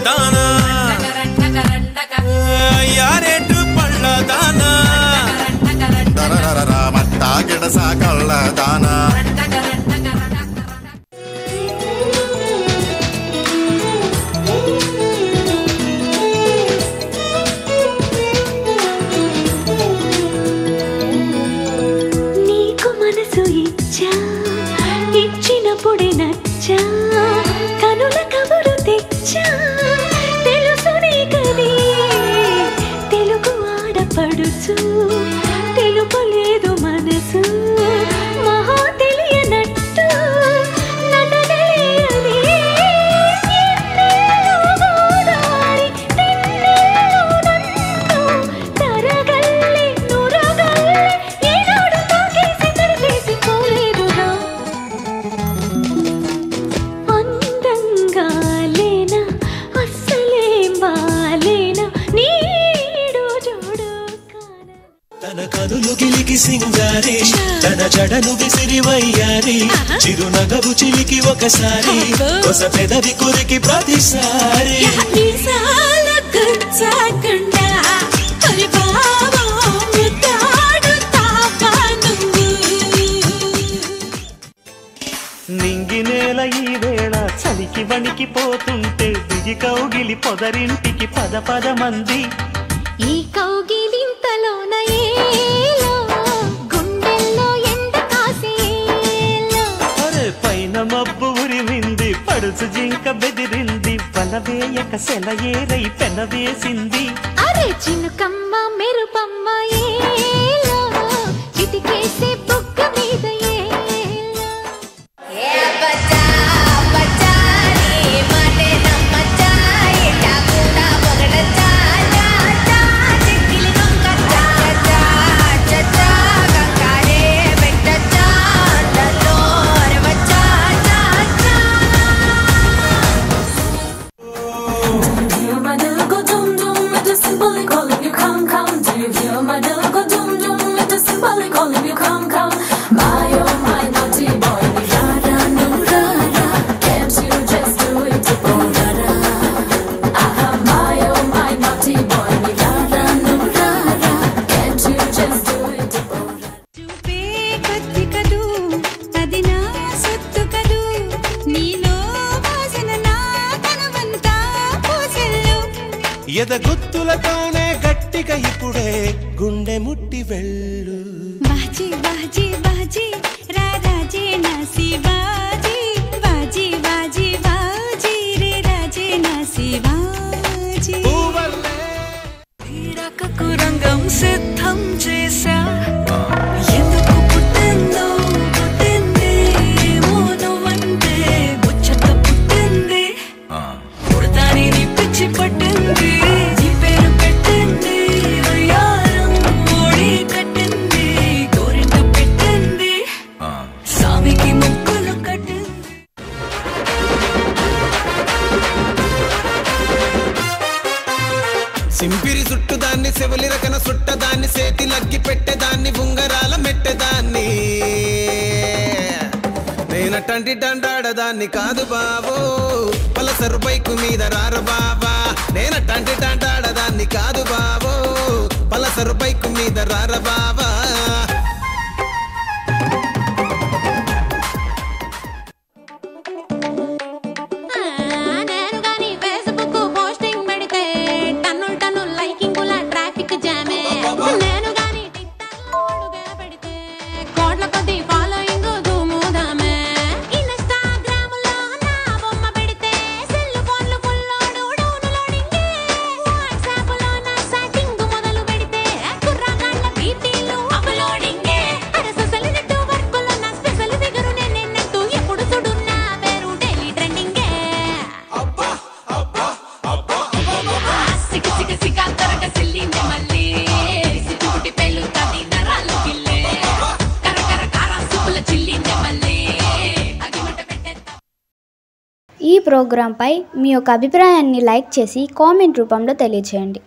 దానా యారేటు పళ్ళ దానా మట్టా గిడసా కళ్ళ దానా ఇచ్చినప్పుడే నచ్చా కనుల కబురు తెచ్చా తెలుసు నీకది తెలుగు ఆడపడుచు తెలుపలేదు మనసు మహా తెలియనట్టు నటనలేయని తరగల్లి నురగల్లి ఏనాడు తాకేసి తడిపేసి పోలేదురా తన కనులు గిలికి సింగారి తన జడను విసిరి వయ్యారి చిరునగవు చిలికి ఒకసారి కొస పెదవి కొరికి ప్రతిసారి నింగి నేల ఈ వేళ చలికి వణికిపోతుంటే దిగి కౌగిలి పొదరింటికి పద పద మంది ఈ కౌగిలింతలోన ఏలో గుండెల్లో ఎండ కాసేలో అరే పైన మబ్బు ఉరిమింది పడుచు జింక బెదిరింది వలవేయక సెలయేరై పెనవేసింది అరే చినుకమ్మ మెరుపమ్మ ఏలో చిటికేసే బొగ్గ మీద ఎదగుత్తులతోనే గట్టిగా ఇప్పుడే గుండె ముట్టి వెళ్ళు బాజీ బాజీ బాజీ రాజే నాసి బాజీ బాజీ బాజీ బాజీ రే రాజే నాసి బాజీ తీరకకు రంగం సిద్ధం చేశా ఎందుకు పుట్టిందో పుట్టింది ఏమో నువ్వంటే ముచ్చట పుట్టింది పుడతాని నీ పిచ్చి పట్టింది నీ పేరు పెట్టింది వయ్యారం ఓడి కట్టింది గోరింట పెట్టింది సామికి ముక్కులు కట్టింది సింపిరి చుట్టుదాన్ని సెవలి రకన సుట్టదాన్ని సేతి లగ్గి పెట్టేదాన్ని ఉంగరాల మెట్టేదాన్ని నేనటంటి డండాడదాన్ని కాదు బావో పలసరు బైకు మీద రారు బావా నేనటంటి డండాడదాన్ని కాదు బావో పలసరు బైకు మీద రారు బావా ఈ ప్రోగ్రాంపై మీ యొక్క అభిప్రాయాన్ని లైక్ చేసి కామెంట్ రూపంలో తెలియజేయండి.